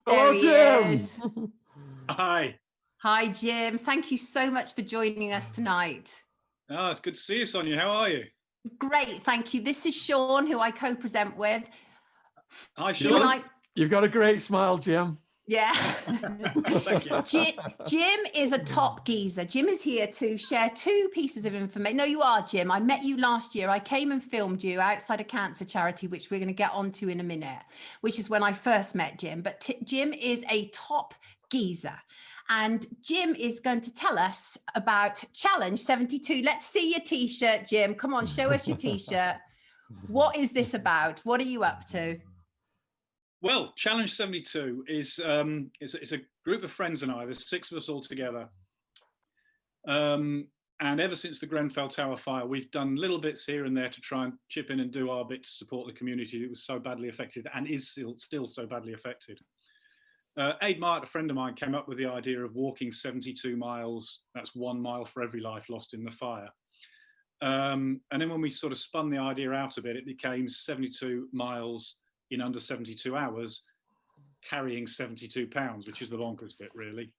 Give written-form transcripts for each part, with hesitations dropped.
Hello, Jim. Is. Hi. Hi, Jim. Thank you so much for joining us tonight. Oh, it's good to see you, Sonia. How are you? Great, thank you. This is Shaun, who I co-present with. Hi, Shaun. You've got a great smile, Jim. Yeah. Thank you. Jim is a top geezer. Jim is here to share two pieces of information. No, you are, Jim. I met you last year. I came and filmed you outside a cancer charity, which we're going to get onto in a minute, which is when I first met Jim. But Jim is a top geezer. And Jim is going to tell us about Challenge 72. Let's see your T-shirt, Jim. Come on, show us your T-shirt. What is this about? What are you up to? Well, Challenge 72 is it's a group of friends and I. There's 6 of us all together. And ever since the Grenfell Tower fire, we've done little bits here and there to try and chip in and do our bit to support the community that was so badly affected and is still so badly affected. Aid Mart, a friend of mine, came up with the idea of walking 72 miles. That's 1 mile for every life lost in the fire. And then when we sort of spun the idea out a bit, it became 72 miles in under 72 hours, carrying 72 pounds, which is the bonkers bit, really.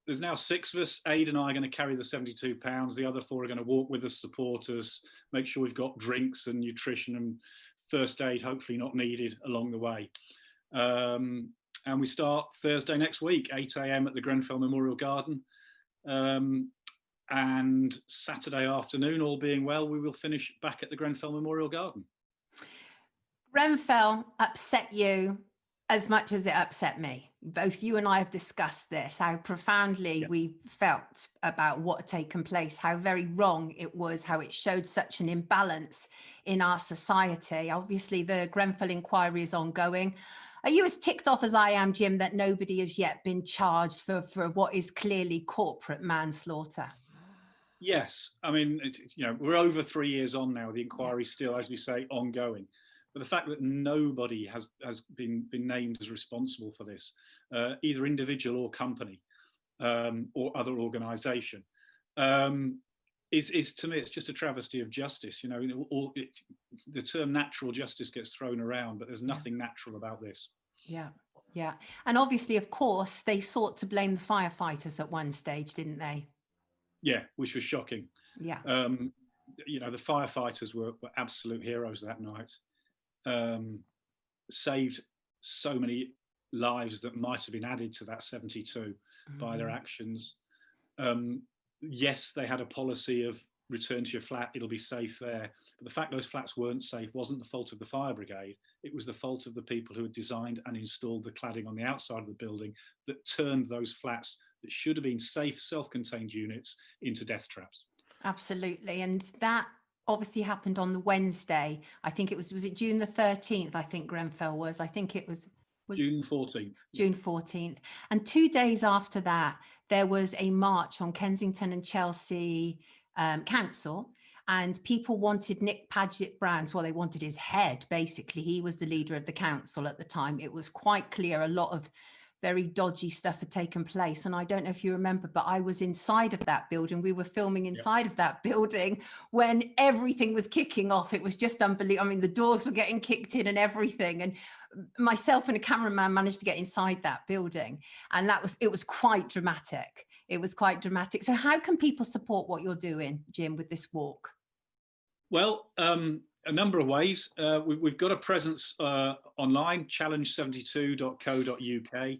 There's now 6 of us. Aid and I are going to carry the 72 pounds. The other 4 are going to walk with us, support us, make sure we've got drinks and nutrition and first aid, hopefully not needed, along the way. And we start Thursday next week, 8 a.m. at the Grenfell Memorial Garden. And Saturday afternoon, all being well, we will finish back at the Grenfell Memorial Garden. Grenfell upset you as much as it upset me. Both you and I have discussed this, how profoundly we felt about what had taken place, how very wrong it was, how it showed such an imbalance in our society. Obviously, the Grenfell inquiry is ongoing. Are you as ticked off as I am, Jim, that nobody has yet been charged for what is clearly corporate manslaughter? Yes. I mean, we're over 3 years on now. The inquiry's still, as you say, ongoing. But the fact that nobody has been named as responsible for this, either individual or company or other organisation, is to me, it's just a travesty of justice. The term natural justice gets thrown around, but there's nothing natural about this. Yeah, yeah. And obviously, of course, they sought to blame the firefighters at one stage, didn't they? Yeah, which was shocking. Yeah. The firefighters were absolute heroes that night. Saved so many lives that might have been added to that 72 by their actions. Yes, they had a policy of return to your flat, it'll be safe there. But the fact those flats weren't safe wasn't the fault of the fire brigade. It was the fault of the people who had designed and installed the cladding on the outside of the building that turned those flats that should have been safe, self-contained units into death traps. Absolutely. And that obviously happened on the Wednesday. I think it was it June the 13th, I think Grenfell was. I think it was June 14th. June 14th. And 2 days after that, there was a march on Kensington and Chelsea Council, and people wanted Nick Paget-Brown's, well, they wanted his head, basically. He was the leader of the council at the time. It was quite clear a lot of very dodgy stuff had taken place. And I don't know if you remember, but I was inside of that building. We were filming inside of that building when everything was kicking off. It was just unbelievable. I mean, the doors were getting kicked in and everything. And myself and a cameraman managed to get inside that building. And it was quite dramatic. It was quite dramatic. So how can people support what you're doing, Jim, with this walk? Well, a number of ways. We've got a presence online, challenge72.co.uk.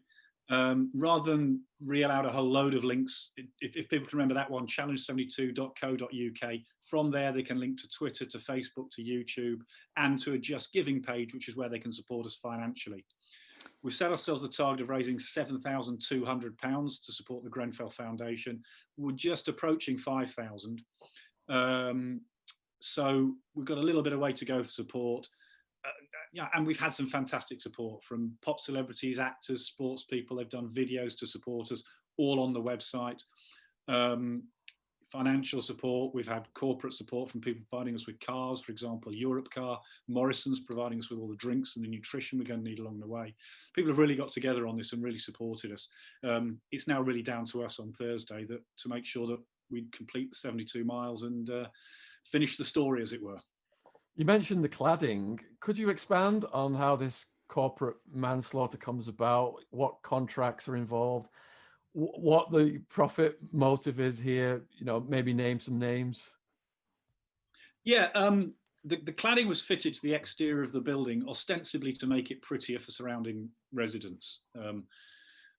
Rather than reel out a whole load of links, if people can remember that one, challenge72.co.uk. From there, they can link to Twitter, to Facebook, to YouTube, and to a Just Giving page, which is where they can support us financially. We've set ourselves the target of raising £7,200 to support the Grenfell Foundation. We're just approaching 5,000. So we've got a little bit of way to go for support. And we've had some fantastic support from pop celebrities, actors, sports people. They've done videos to support us, all on the website. Financial support. We've had corporate support from people providing us with cars, for example, Europcar. Morrison's providing us with all the drinks and the nutrition we're going to need along the way. People have really got together on this and really supported us. It's now really down to us on Thursday to make sure that we complete the 72 miles and finish the story, as it were. You mentioned the cladding. Could you expand on how this corporate manslaughter comes about, what contracts are involved, what the profit motive is here, maybe name some names. Yeah, the cladding was fitted to the exterior of the building ostensibly to make it prettier for surrounding residents.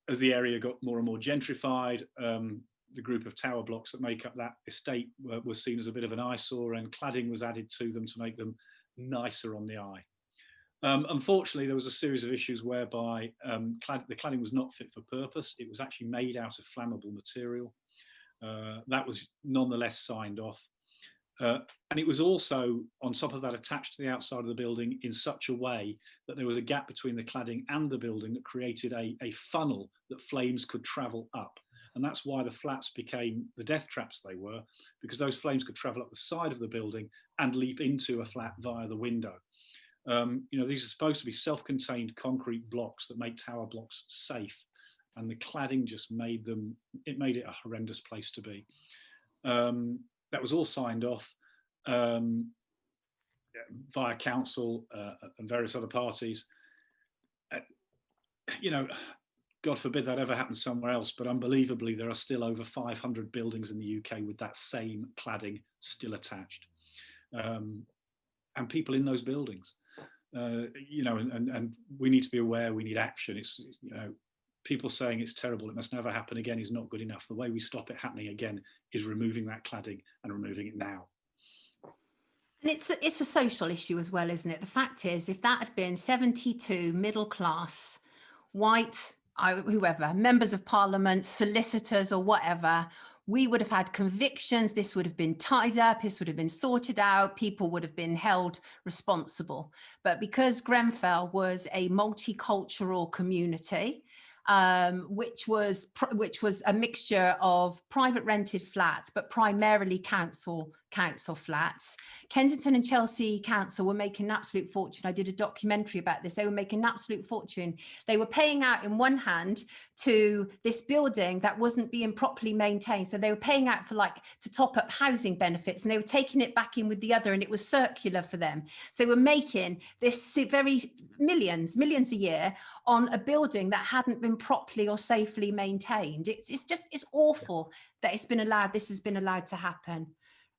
As the area got more and more gentrified, the group of tower blocks that make up that estate was seen as a bit of an eyesore, and cladding was added to them to make them nicer on the eye. Unfortunately, there was a series of issues whereby the cladding was not fit for purpose. It was actually made out of flammable material. That was nonetheless signed off. And it was also, on top of that, attached to the outside of the building in such a way that there was a gap between the cladding and the building that created a funnel that flames could travel up. And that's why the flats became the death traps they were, because those flames could travel up the side of the building and leap into a flat via the window. These are supposed to be self-contained concrete blocks that make tower blocks safe. And the cladding just made it a horrendous place to be. That was all signed off via council and various other parties. God forbid that ever happens somewhere else, but unbelievably, there are still over 500 buildings in the UK with that same cladding still attached. And people in those buildings, and we need to be aware, we need action. It's, people saying it's terrible, it must never happen again is not good enough. The way we stop it happening again is removing that cladding and removing it now. And it's a social issue as well, isn't it? The fact is, if that had been 72 middle class, white, whoever, members of parliament, solicitors or whatever, we would have had convictions. This would have been tied up. This would have been sorted out. People would have been held responsible. But because Grenfell was a multicultural community, which was a mixture of private rented flats, but primarily council flats. Kensington and Chelsea Council were making an absolute fortune. I did a documentary about this. They were making an absolute fortune. They were paying out in one hand to this building that wasn't being properly maintained. So they were paying out to top up housing benefits, and they were taking it back in with the other, and it was circular for them. So they were making this very millions a year on a building that hadn't been properly or safely maintained. It's awful that this has been allowed to happen.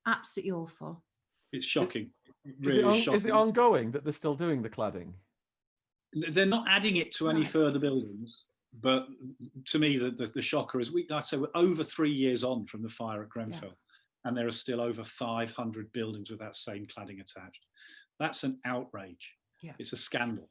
Absolutely awful. It's shocking. Is it ongoing that they're still doing the cladding? They're not adding it to any further buildings, but to me, the shocker is we're over 3 years on from the fire at Grenfell, and there are still over 500 buildings with that same cladding attached. That's an outrage. Yeah. It's a scandal.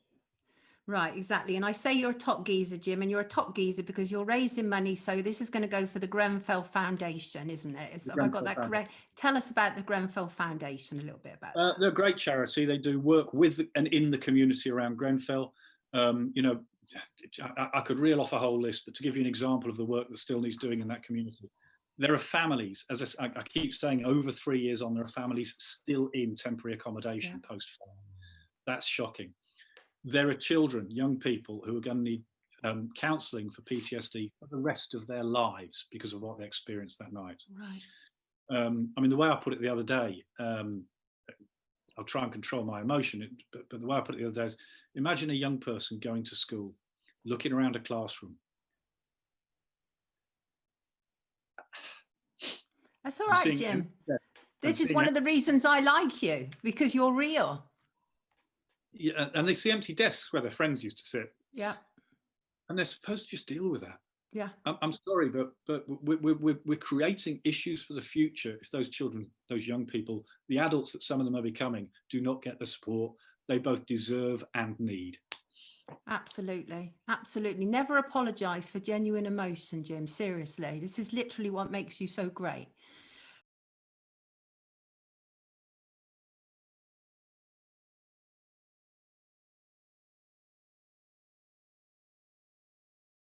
Right, exactly. And I say you're a top geezer, Jim, and you're a top geezer because you're raising money. So this is going to go for the Grenfell Foundation, isn't it? Have I got that correct? Tell us about the Grenfell Foundation, a little bit about that. They're a great charity. They do work with and in the community around Grenfell. I could reel off a whole list, but to give you an example of the work that still needs doing in that community, there are families, as I keep saying, over 3 years on, there are families still in temporary accommodation post-fire. That's shocking. There are children, young people who are going to need counselling for PTSD for the rest of their lives because of what they experienced that night. Right. The way I put it the other day, I'll try and control my emotion, but the way I put it the other day is, imagine a young person going to school, looking around a classroom. That's all right, Jim. This is one of the reasons I like you, because you're real. Yeah, and they see empty desks where their friends used to sit. Yeah. And they're supposed to just deal with that. Yeah. I'm sorry, but we're creating issues for the future if those children, those young people, the adults that some of them are becoming, do not get the support they both deserve and need. Absolutely. Absolutely. Never apologise for genuine emotion, Jim. Seriously. This is literally what makes you so great.